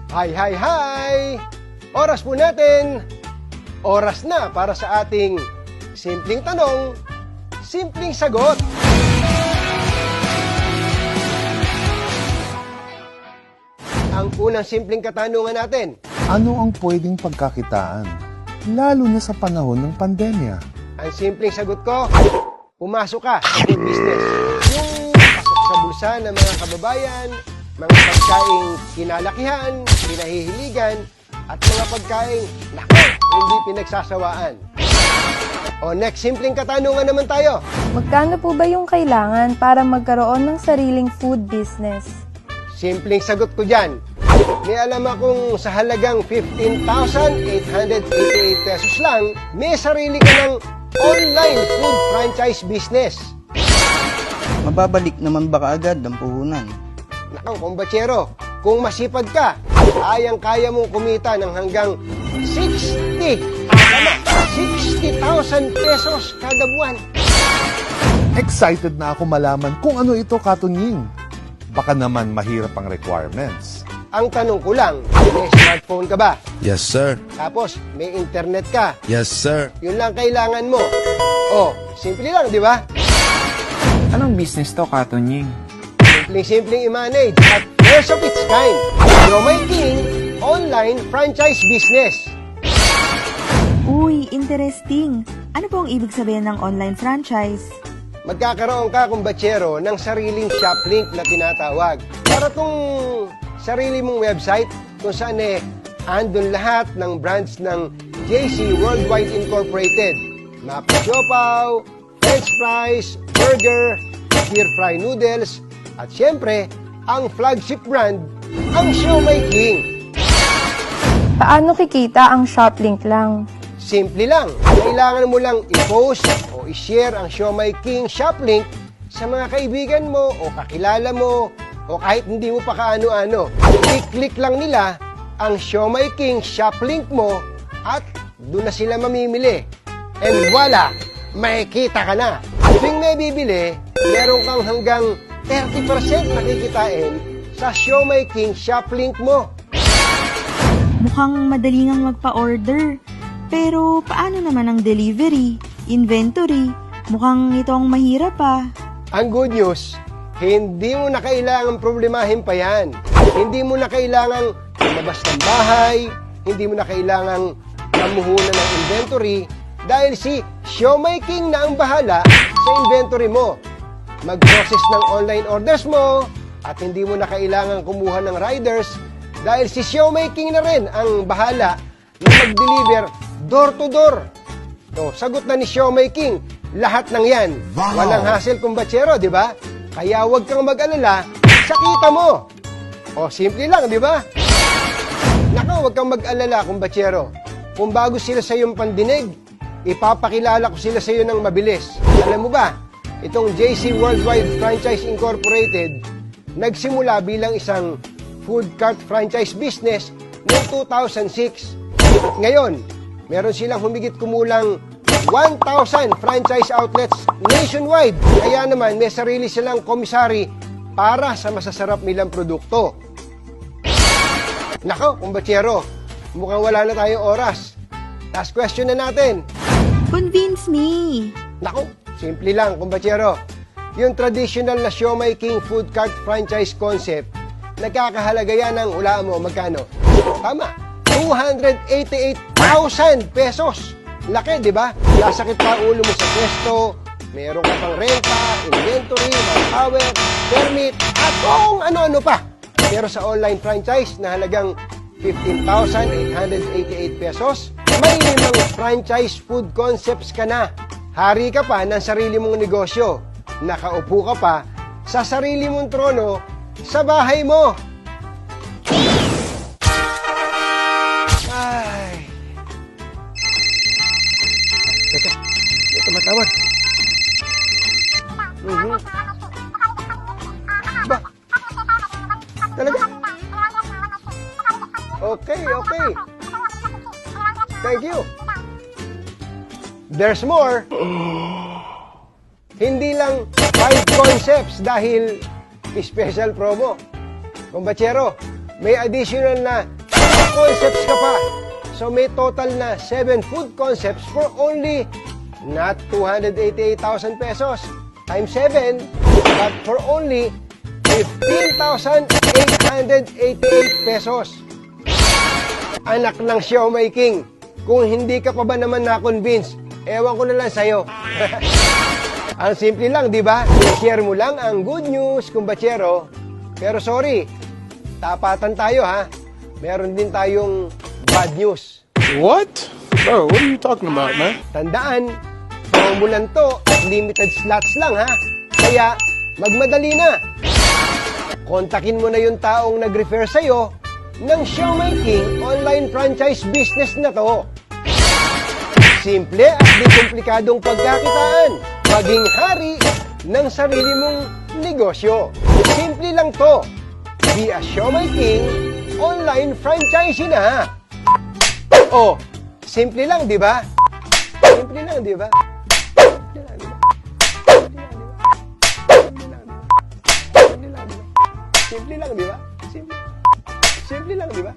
Hi, hi, hi! Oras po natin. Oras na para sa ating simpleng tanong, simpleng sagot. Ang unang simpleng katanungan natin. Ano ang pwedeng pagkakitaan, lalo na sa panahon ng pandemya? Ang simpleng sagot ko, pumasok ka sa food business. Yung pasok sa bulsa ng mga kababayan, mga pagkaing kinalakihan, pinahihiligan, at mga pagkaing, naku, hindi pinagsasawaan. O next, simpleng katanungan naman tayo. Magkano po ba yung kailangan para magkaroon ng sariling food business? Simpleng sagot ko dyan. May alam akong sa halagang 15,888 pesos lang, may sarili ka ng online food franchise business. Mababalik naman ba kaagad ang puhunan? Nakang kumbatsero, kung masipag ka, kayang-kaya mong kumita ng hanggang 60,000 pesos kada buwan. Excited na ako malaman kung ano ito, Katunying. Baka naman mahirap ang requirements. Ang tanong ko lang, may smartphone ka ba? Yes, sir. Tapos, may internet ka? Yes, sir. Yun lang kailangan mo. Oh, simple lang, di ba? Anong business to, Katunying? Simpleng i-manage at first of its kind. Siomai King online franchise business. Uy, interesting. Ano po ang ibig sabihin ng online franchise? Magkakaroon ka, kumbatsero, ng sariling shop link na tinatawag. Para tong sarili mong website kung saan andun lahat ng brands ng JC Worldwide Incorporated. Mapa Siopaw, French fries, burger, stir fry noodles, at syempre, ang flagship brand, ang Siomai King. Paano kikita ang shop link lang? Simple lang. Kailangan mo lang i-post o i-share ang Siomai King shop link sa mga kaibigan mo o kakilala mo o kahit hindi mo pa kaano-ano. I-click lang nila ang Siomai King shop link mo at doon na sila mamimili. And voila! Makikita ka na. Tuwing may bibili, meron kang hanggang 30% nakikitain sa Siomai King shop link mo. Mukhang madali ngang magpa-order. Pero paano naman ang delivery, inventory? Mukhang ito ang mahirap pa. Ang good news, hindi mo na kailangang problemahin pa yan. Hindi mo na kailangang lumabas ng bahay, hindi mo na kailangang mamuhunan ng inventory dahil si Siomai King na ang bahala sa inventory mo. Mag-process ng online orders mo at hindi mo na kailangang kumuha ng riders dahil si Siomai King na rin ang bahala na mag-deliver door to door. So, sagot na ni Siomai King lahat ng yan. Wow. Walang hassle, kumbatsero, di ba? Kaya huwag kang mag-alala sa kita mo. O, simple lang, di ba? Naka, huwag kang mag-alala, kumbatsero. Kung bago sila sa iyong pandinig, ipapakilala ko sila sa iyo ng mabilis. Alam mo ba, itong JC Worldwide Franchise Incorporated, nagsimula bilang isang food cart franchise business noong 2006. At ngayon, meron silang humigit kumulang 1,000 franchise outlets nationwide. Kaya naman, may sarili silang komisari para sa masasarap nilang produkto. Nako, kumbatsero, mukhang wala na tayong oras. Last question na natin. Convince me. Nako, simple lang, kumbatsero. Yung traditional na Siomai King food cart franchise concept, nagkakahalaga yan ng, hulaan mo, magkano? Tama, 288,000 pesos. Laki, di ba? Lasakit pa ulo mo sa pwesto, meron ka pang renta, inventory, manpower, permit, at kung ano-ano pa. Pero sa online franchise na halagang 15,888 pesos, may limang franchise food concepts ka na. Hari ka pa ng sarili mong negosyo. Nakaupo ka pa sa sarili mong trono sa bahay mo. Ay. Teka, may tumatawag. Ba? Talaga? Okay, okay. Thank you. There's more. Hindi lang 5 concepts dahil special promo. Kumbatsero, may additional na concepts ka pa. So may total na 7 food concepts for only not 288,000 pesos times 7, but for only 15,888 pesos. Anak ng Siomai King, kung hindi ka pa ba naman na-convince, ewan ko na lang sa'yo. Ang simple lang, di ba? I-share mo lang ang good news, kumbatsero. Pero sorry, tapatan tayo ha. Meron din tayong bad news. What? Bro, what are you talking about, man? Tandaan, formulan to at limited slots lang ha. Kaya, magmadali na. Kontakin mo na yung taong nag-refer sa'yo ng Siomai King online franchise business na to. Simple at di komplikadong pagkakitaan. Maging hari ng sarili mong negosyo. Simple lang to. Be a Siomai King online franchisee na. Oh, simple lang, di ba? Simple lang, di ba? Simple lang, di ba? Simple lang, di ba? Simple lang, di ba?